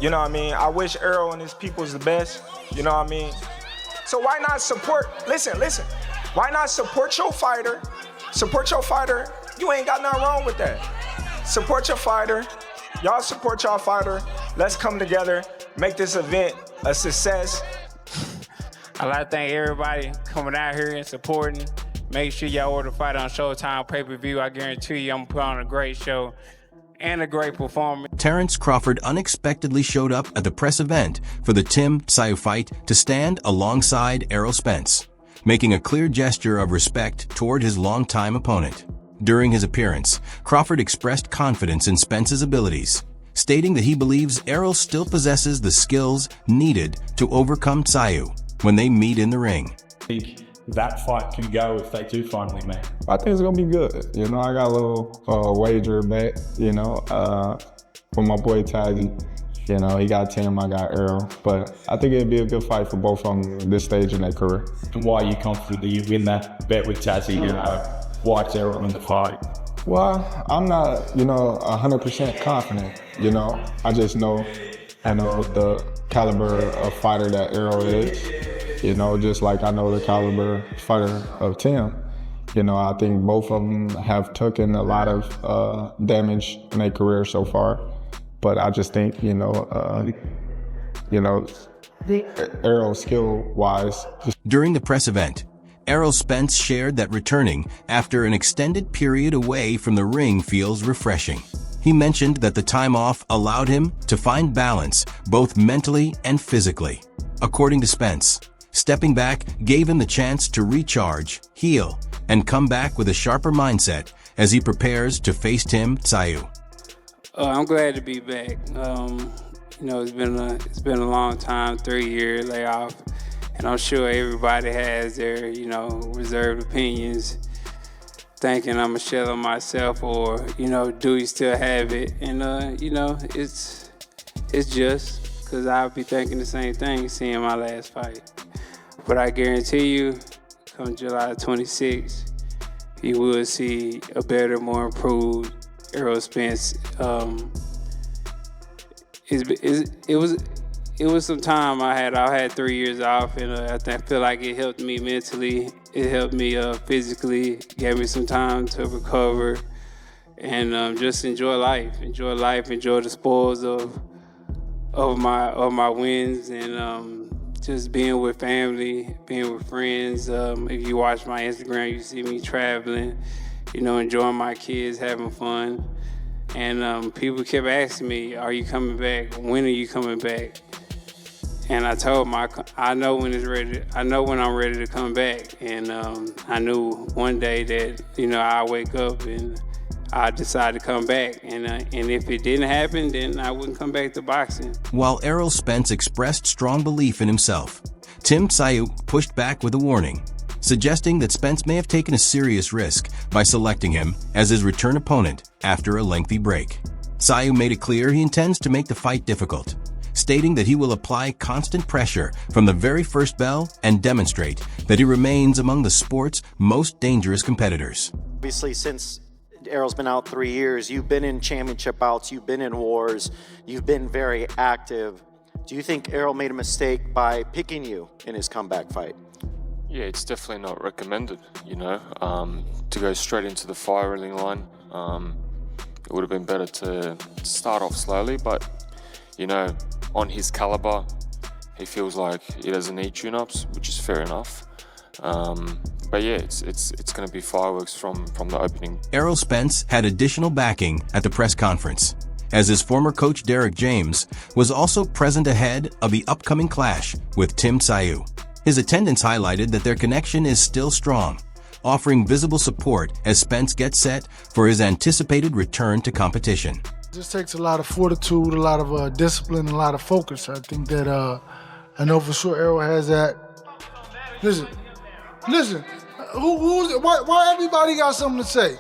You know what I mean? I wish Errol and his people's the best. You know what I mean? So why not support, listen. Why not support your fighter? Support your fighter. You ain't got nothing wrong with that. Support your fighter. Y'all support y'all fighter. Let's come together, make this event a success. I'd like to thank everybody coming out here and supporting. Make sure y'all order the fight on Showtime pay-per-view. I guarantee you I'm gonna put on a great show and a great performance. Terence Crawford unexpectedly showed up at the press event for the Tim Tszyu fight to stand alongside Errol Spence, making a clear gesture of respect toward his longtime opponent. During his appearance, Crawford expressed confidence in Spence's abilities, stating that he believes Errol still possesses the skills needed to overcome Tszyu when they meet in the ring. I think that fight can go if they do finally meet. I think it's gonna be good. You know, I got a little wager bet, you know, for my boy Tszyu. You know, he got Tim, I got Errol. But I think it'd be a good fight for both of them at this stage in their career. And why are you confident that you win that bet with Tszyu? You know, why's Errol in the fight? Well, I'm not, you know, 100% confident. You know, I just know, the caliber of fighter that Errol is. You know, just like I know the caliber fighter of Tim. You know, I think both of them have taken a lot of damage in their career so far. But I just think, Errol skill-wise. During the press event, Errol Spence shared that returning after an extended period away from the ring feels refreshing. He mentioned that the time off allowed him to find balance both mentally and physically. According to Spence, stepping back gave him the chance to recharge, heal, and come back with a sharper mindset as he prepares to face Tim Tszyu. I'm glad to be back. It's been a long time, 3-year layoff, and I'm sure everybody has their, reserved opinions, thinking I'm a shell of myself, or do you still have it? And it's just because I'll be thinking the same thing, seeing my last fight. But I guarantee you, come July 26th, you will see a better, more improved Errol Spence. It was some time I had 3 years off, and I feel like it helped me mentally. It helped me physically, gave me some time to recover, and just enjoy life, enjoy the spoils of my wins, and just being with family, being with friends. If you watch my Instagram, you see me traveling, enjoying my kids, having fun. And people kept asking me, are you coming back? When are you coming back? And I told them, I know when it's ready. I know when I'm ready to come back. And I knew one day that, I'll wake up and I decide to come back. And if it didn't happen, then I wouldn't come back to boxing. While Errol Spence expressed strong belief in himself, Tim Tszyu pushed back with a warning, suggesting that Spence may have taken a serious risk by selecting him as his return opponent after a lengthy break. Tszyu made it clear he intends to make the fight difficult, stating that he will apply constant pressure from the very first bell and demonstrate that he remains among the sport's most dangerous competitors. Obviously, since Errol's been out 3 years, you've been in championship bouts, you've been in wars, you've been very active. Do you think Errol made a mistake by picking you in his comeback fight? Yeah, it's definitely not recommended, to go straight into the firing line. It would have been better to start off slowly, but, on his caliber, he feels like he doesn't need tune-ups, which is fair enough. But yeah, it's going to be fireworks from the opening. Errol Spence had additional backing at the press conference, as his former coach Derek James was also present ahead of the upcoming clash with Tim Tszyu. His attendance highlighted that their connection is still strong, offering visible support as Spence gets set for his anticipated return to competition. It just takes a lot of fortitude, a lot of discipline, a lot of focus. I think that I know for sure Errol has that. Listen. Why everybody got something to say?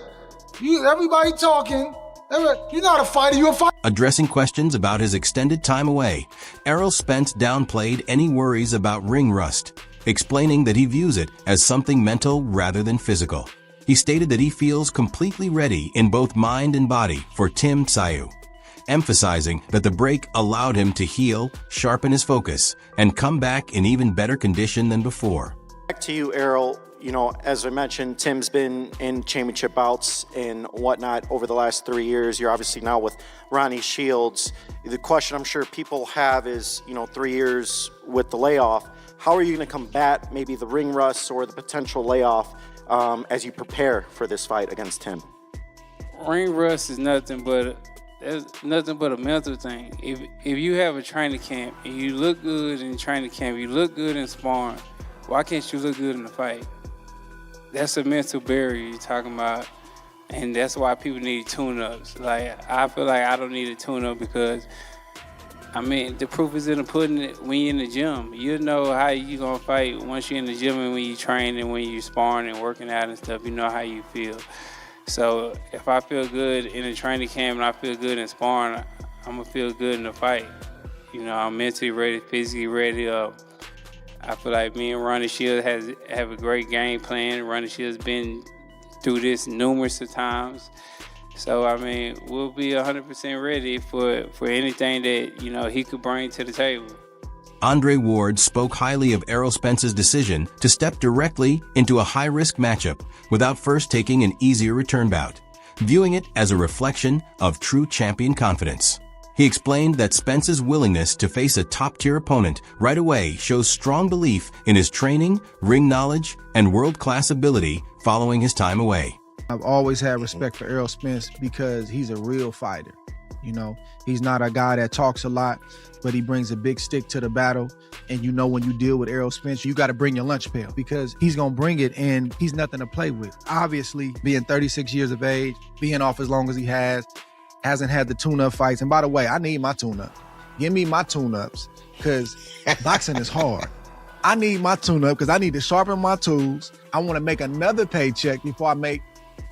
Everybody talking. You're not a fighter. You're a fighter. Addressing questions about his extended time away, Errol Spence downplayed any worries about ring rust, explaining that he views it as something mental rather than physical. He stated that he feels completely ready in both mind and body for Tim Tszyu, emphasizing that the break allowed him to heal, sharpen his focus, and come back in even better condition than before. Back to you, Errol. You know, as I mentioned, Tim's been in championship bouts and whatnot over the last 3 years. You're obviously now with Ronnie Shields. The question I'm sure people have is, 3 years with the layoff, how are you going to combat maybe the ring rust or the potential layoff as you prepare for this fight against Tim? Ring rust is nothing but a mental thing. If you have a training camp and you look good in training camp, you look good in sparring, why can't you look good in the fight? That's a mental barrier you're talking about, and that's why people need tune-ups. Like, I feel like I don't need a tune-up because, the proof is in the pudding when you're in the gym. You know how you're going to fight once you're in the gym and when you train and when you're sparring and working out and stuff. You know how you feel. So if I feel good in a training camp and I feel good in sparring, I'm going to feel good in the fight. I'm mentally ready, physically ready. I feel like me and Ronnie Shields have a great game plan. Ronnie Shields been through this numerous of times. So, we'll be 100% ready for anything that, he could bring to the table. Andre Ward spoke highly of Errol Spence's decision to step directly into a high-risk matchup without first taking an easier return bout, viewing it as a reflection of true champion confidence. He explained that Spence's willingness to face a top-tier opponent right away shows strong belief in his training, ring knowledge, and world-class ability following his time away. I've always had respect for Errol Spence because he's a real fighter. He's not a guy that talks a lot, but he brings a big stick to the battle. And when you deal with Errol Spence, you got to bring your lunch pail because he's going to bring it and he's nothing to play with. Obviously, being 36 years of age, being off as long as he hasn't had the tune-up fights. And by the way, I need my tune-up. Give me my tune-ups because boxing is hard. I need my tune-up because I need to sharpen my tools. I want to make another paycheck before I make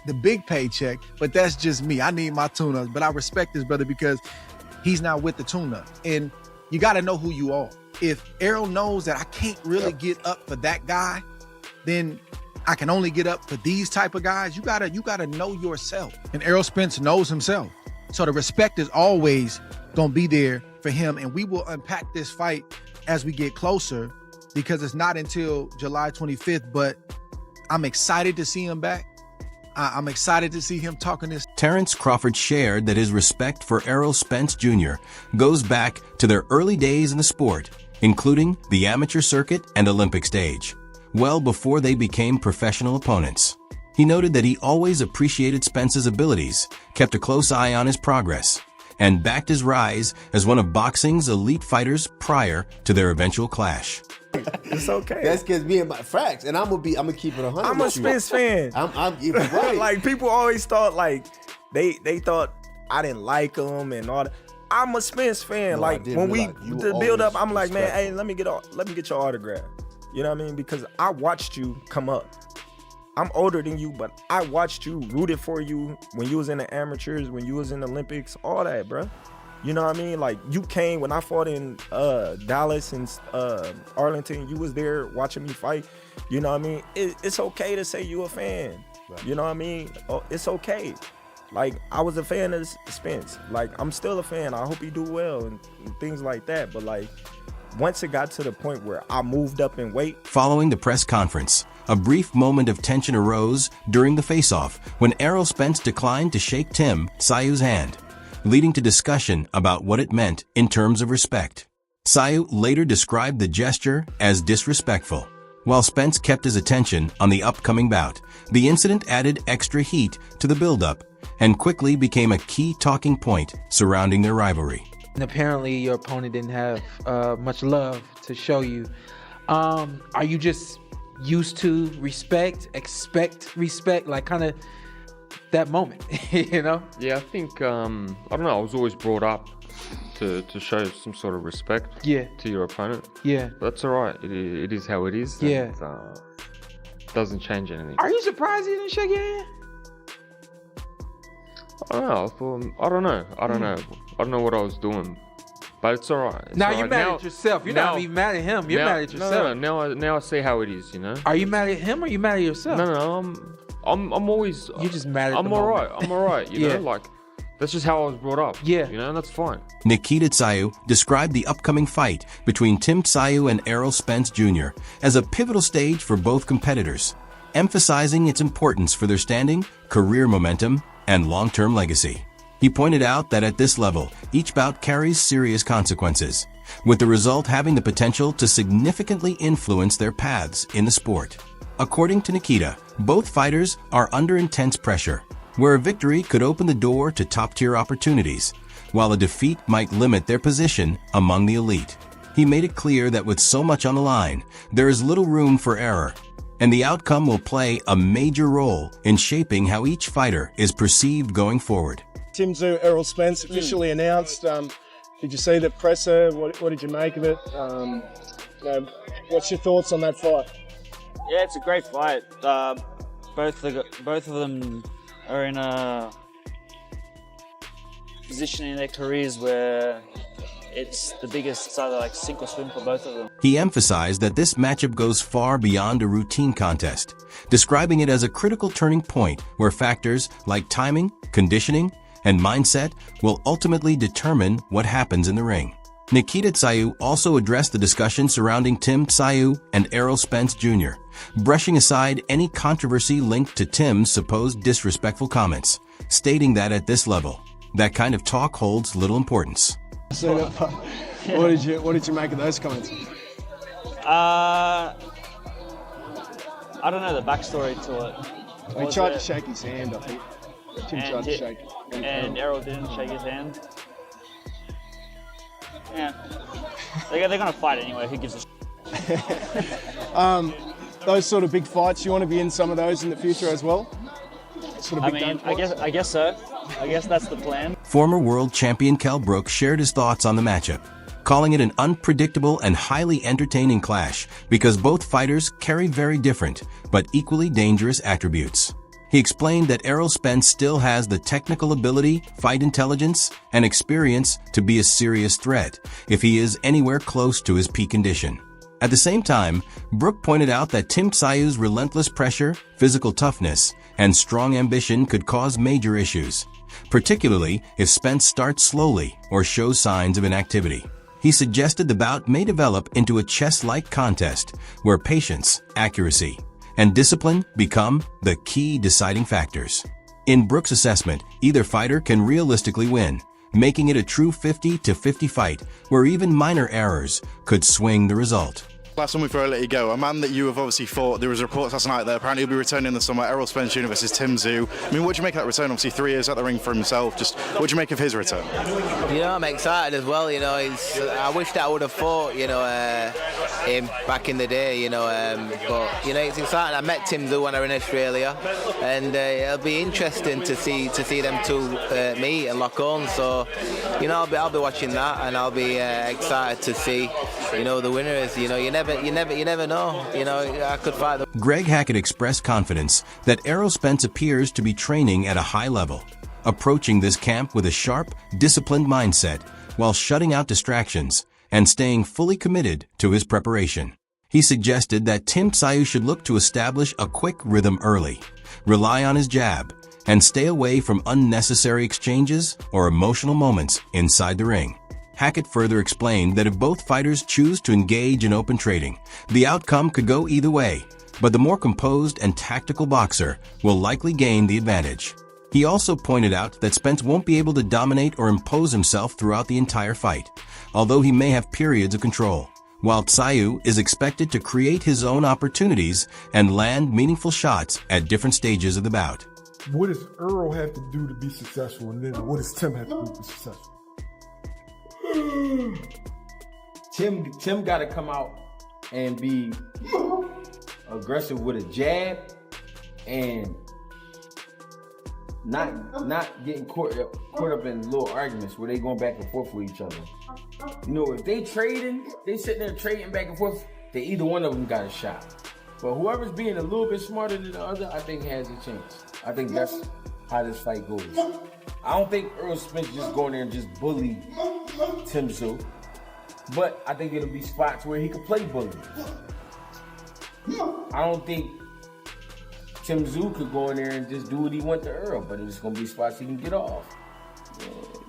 the big paycheck, but that's just me. I need my tune-ups, but I respect this brother because he's not with the tune-up. And you got to know who you are. If Errol knows that I can't really get up for that guy, then I can only get up for these type of guys. You gotta know yourself. And Errol Spence knows himself. So the respect is always gonna be there for him. And we will unpack this fight as we get closer because it's not until July 25th, but I'm excited to see him back. I'm excited to see him talking this. Terence Crawford shared that his respect for Errol Spence Jr. goes back to their early days in the sport, including the amateur circuit and Olympic stage, well before they became professional opponents. He noted that he always appreciated Spence's abilities, kept a close eye on his progress, and backed his rise as one of boxing's elite fighters prior to their eventual clash. It's okay. That's because me and my facts, and I'm gonna keep it 100. I'm a Spence fan. I'm right. Like people always thought they thought I didn't like him and all that. I'm a Spence fan. No, like when we the build up, I'm like, man, hey, let me get your autograph. You know what I mean? Because I watched you come up. I'm older than you, but I watched you, rooted for you when you was in the amateurs, when you was in the Olympics, all that, bro. You know what I mean? Like, you came when I fought in Dallas and Arlington. You was there watching me fight. You know what I mean? It's okay to say you a fan. Right. You know what I mean? It's okay. Like, I was a fan of Spence. Like, I'm still a fan. I hope he do well and things like that. But, like, once it got to the point where I moved up in weight. Following the press conference, a brief moment of tension arose during the face-off when Errol Spence declined to shake Tim Tszyu's hand, leading to discussion about what it meant in terms of respect. Tszyu later described the gesture as disrespectful. While Spence kept his attention on the upcoming bout, the incident added extra heat to the build-up and quickly became a key talking point surrounding their rivalry. And apparently your opponent didn't have much love to show you. Are you just used to expect respect, like kind of that moment, you know? Yeah, I think, I don't know, I was always brought up to show some sort of respect to your opponent. Yeah. But that's all right. It is how it is. Yeah. And, doesn't change anything. Are you surprised he didn't shake your hand? I don't know. I don't know what I was doing. But it's all right. Now you're mad at yourself. You're not even mad at him. You're mad at yourself. No. Now I see how it is, you know? Are you mad at him or are you mad at yourself? No. I'm always... You're just mad at I'm all right. I'm all right, you know? Like, That's just how I was brought up. Yeah. You know, and that's fine. Nikita Tszyu described the upcoming fight between Tim Tszyu and Errol Spence Jr. as a pivotal stage for both competitors, emphasizing its importance for their standing, career momentum, and long-term legacy. He pointed out that at this level, each bout carries serious consequences, with the result having the potential to significantly influence their paths in the sport. According to Nikita, both fighters are under intense pressure, where a victory could open the door to top-tier opportunities, while a defeat might limit their position among the elite. He made it clear that with so much on the line, there is little room for error, and the outcome will play a major role in shaping how each fighter is perceived going forward. Tim Tszyu, Errol Spence officially announced. Did you see the presser? What did you make of it? What's your thoughts on that fight? Yeah, it's a great fight. Both of them are in a position in their careers where it's the biggest, it's either like sink or swim for both of them. He emphasized that this matchup goes far beyond a routine contest, describing it as a critical turning point where factors like timing, conditioning, and mindset will ultimately determine what happens in the ring. Nikita Tszyu also addressed the discussion surrounding Tim Tszyu and Errol Spence Jr., brushing aside any controversy linked to Tim's supposed disrespectful comments, stating that at this level, that kind of talk holds little importance. So, what did you make of those comments? I don't know the backstory to it. He tried to shake his hand, I think. Tim tried to shake. And Errol didn't shake his hand. Yeah. They're going to fight anyway. Who gives a Those sort of big fights, you want to be in some of those in the future as well? Sort of big I guess so. I guess that's the plan. Former world champion Kell Brook shared his thoughts on the matchup, calling it an unpredictable and highly entertaining clash because both fighters carry very different but equally dangerous attributes. He explained that Errol Spence still has the technical ability, fight intelligence, and experience to be a serious threat if he is anywhere close to his peak condition. At the same time, Brook pointed out that Tim Tsyu's relentless pressure, physical toughness, and strong ambition could cause major issues, particularly if Spence starts slowly or shows signs of inactivity. He suggested the bout may develop into a chess-like contest where patience, accuracy, and discipline become the key deciding factors. In Brook's assessment, either fighter can realistically win, making it a true 50-50 fight where even minor errors could swing the result. Last one before I let you go, a man that you have obviously fought, there was reports last night that apparently he'll be returning in the summer, Errol Spence Jr. versus Tim Tszyu. I mean, what do you make of that return? Obviously 3 years at the ring for himself, just what do you make of his return? You know, I'm excited as well, you know, I wish that I would have fought, you know, him back in the day, you know, but, you know, it's exciting. I met Tim Tszyu when I was in Australia, and it'll be interesting to see them two meet and lock on, so, you know, I'll be watching that, and I'll be excited to see, you know, the winner is, you know, you never know. You know, I could fight them. Greg Hackett expressed confidence that Errol Spence appears to be training at a high level, approaching this camp with a sharp, disciplined mindset while shutting out distractions and staying fully committed to his preparation. He suggested that Tim Tszyu should look to establish a quick rhythm early, rely on his jab, and stay away from unnecessary exchanges or emotional moments inside the ring. Hackett further explained that if both fighters choose to engage in open trading, the outcome could go either way, but the more composed and tactical boxer will likely gain the advantage. He also pointed out that Spence won't be able to dominate or impose himself throughout the entire fight, although he may have periods of control, while Tszyu is expected to create his own opportunities and land meaningful shots at different stages of the bout. What does Errol have to do to be successful, and then what does Tim have to do to be successful? Tim got to come out and be aggressive with a jab and not getting caught up in little arguments where they going back and forth with each other. You know, if they sitting there trading back and forth, they either one of them got a shot. But whoever's being a little bit smarter than the other, I think has a chance. I think that's how this fight goes. I don't think Errol Spence just going there and just bully Tim Tszyu, but I think it'll be spots where he could play bully. I don't think Tim Tszyu could go in there and just do what he want to Errol, but it's gonna be spots he can get off.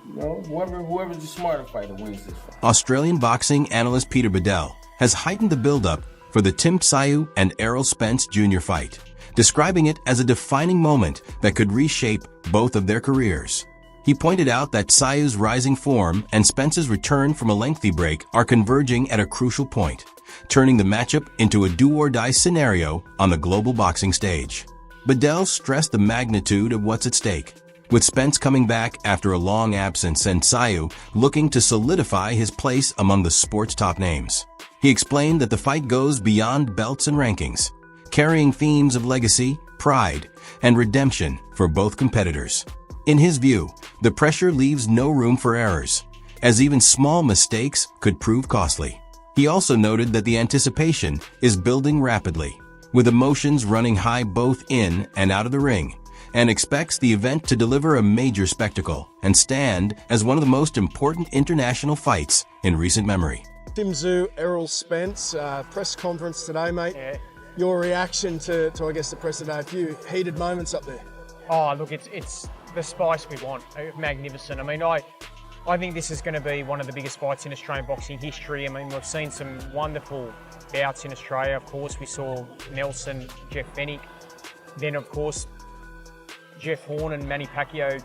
You know, whoever's the smarter fighter wins this fight. Australian boxing analyst Peter Bedell has heightened the build-up for the Tim Tszyu and Errol Spence Jr. fight, describing it as a defining moment that could reshape both of their careers. He pointed out that Tsyu's rising form and Spence's return from a lengthy break are converging at a crucial point, turning the matchup into a do-or-die scenario on the global boxing stage. Bedell stressed the magnitude of what's at stake, with Spence coming back after a long absence and Tszyu looking to solidify his place among the sport's top names. He explained that the fight goes beyond belts and rankings, carrying themes of legacy, pride, and redemption for both competitors. In his view, the pressure leaves no room for errors, as even small mistakes could prove costly. He also noted that the anticipation is building rapidly, with emotions running high both in and out of the ring, and expects the event to deliver a major spectacle and stand as one of the most important international fights in recent memory. Tim Tszyu, Errol Spence, press conference today, mate. Yeah. Your reaction to I guess, the press today, a few heated moments up there. Oh, look, it's the spice we want. Magnificent. I mean, I think this is going to be one of the biggest fights in Australian boxing history. I mean, we've seen some wonderful bouts in Australia. Of course, we saw Nelson, Jeff Fennick. Then, of course, Jeff Horn and Manny Pacquiao,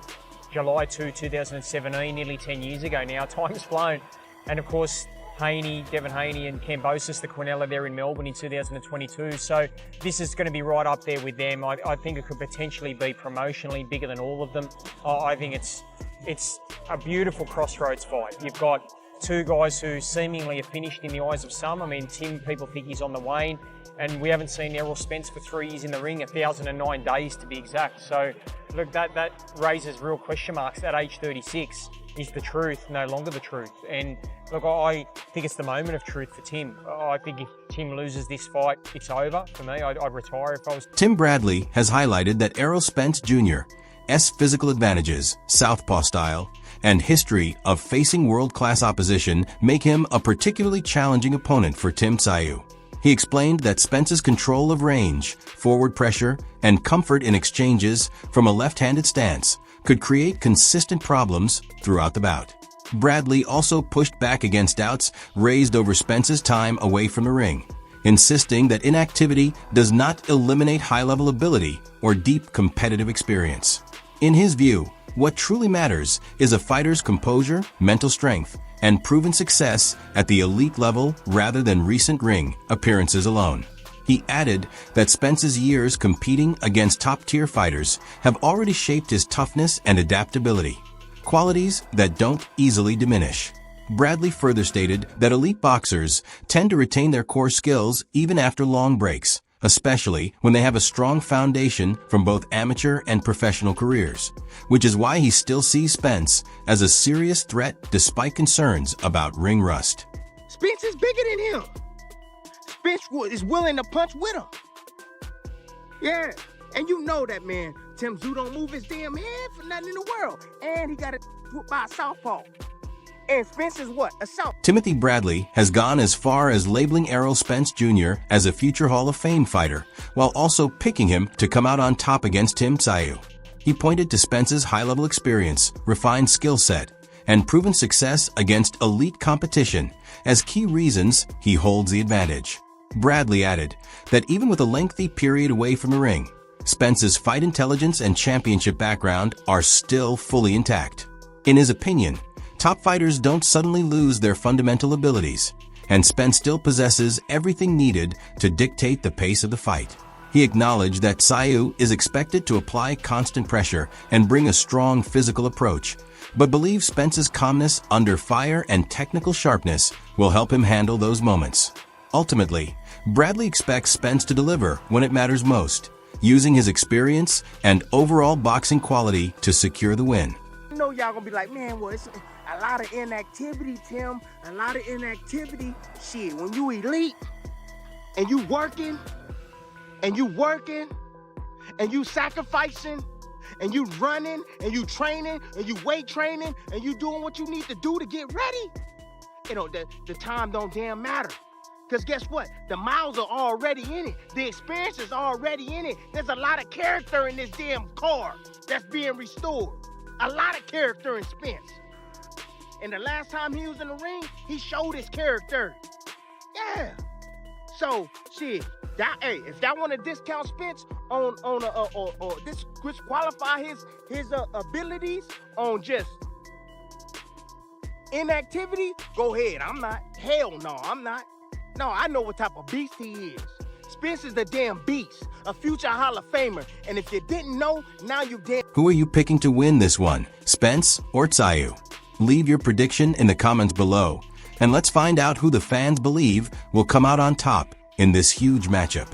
July 2, 2017, nearly 10 years ago now. Time's flown. And, of course, Devin Haney and Cambosis, the Quinella there in Melbourne in 2022. So this is going to be right up there with them. I think it could potentially be promotionally bigger than all of them. I think it's a beautiful crossroads fight. You've got two guys who seemingly are finished in the eyes of some. I mean, Tim, people think he's on the wane, and we haven't seen Errol Spence for 3 years in the ring, 1,009 days to be exact. So look, that raises real question marks at age 36. Is the truth no longer the truth? And look, I think it's the moment of truth for Tim. I think if Tim loses this fight, it's over for me. I'd retire if I was. Tim Bradley has highlighted that Errol Spence Jr.'s physical advantages, southpaw style, and history of facing world-class opposition make him a particularly challenging opponent for Tim Tszyu. He explained that Spence's control of range, forward pressure, and comfort in exchanges from a left-handed stance could create consistent problems throughout the bout. Bradley also pushed back against doubts raised over Spence's time away from the ring, insisting that inactivity does not eliminate high-level ability or deep competitive experience. In his view, what truly matters is a fighter's composure, mental strength, and proven success at the elite level rather than recent ring appearances alone. He added that Spence's years competing against top-tier fighters have already shaped his toughness and adaptability, qualities that don't easily diminish. Bradley further stated that elite boxers tend to retain their core skills even after long breaks, especially when they have a strong foundation from both amateur and professional careers, which is why he still sees Spence as a serious threat despite concerns about ring rust. Spence is bigger than him. Spence is willing to punch with him. Yeah, and you know that, man. Tim Tszyu don't move his damn head for nothing in the world. And he got it by a southpaw. And Spence is what? A south. Timothy Bradley has gone as far as labeling Errol Spence Jr. as a future Hall of Fame fighter, while also picking him to come out on top against Tim Tszyu. He pointed to Spence's high-level experience, refined skill set, and proven success against elite competition as key reasons he holds the advantage. Bradley added that even with a lengthy period away from the ring, Spence's fight intelligence and championship background are still fully intact. In his opinion, top fighters don't suddenly lose their fundamental abilities, and Spence still possesses everything needed to dictate the pace of the fight. He acknowledged that Tszyu is expected to apply constant pressure and bring a strong physical approach, but believes Spence's calmness under fire and technical sharpness will help him handle those moments. Ultimately, Bradley expects Spence to deliver when it matters most, using his experience and overall boxing quality to secure the win. I know y'all gonna be like, man, well, it's a lot of inactivity, Tim. A lot of inactivity. Shit, when you elite and you working and you sacrificing and you running and you training and you weight training and you doing what you need to do to get ready, you know, the time don't damn matter. Because guess what? The miles are already in it. The experience is already in it. There's a lot of character in this damn car that's being restored. a lot of character in Spence. And the last time he was in the ring, he showed his character. Yeah. So, shit, if y'all want to discount Spence on disqualify his abilities on just inactivity, go ahead. I'm not. Hell no, I'm not. No, I know what type of beast he is. Spence is the damn beast, a future Hall of Famer. And if you didn't know, now you damn. Who are you picking to win this one, Spence or Tszyu? Leave your prediction in the comments below, and let's find out who the fans believe will come out on top in this huge matchup.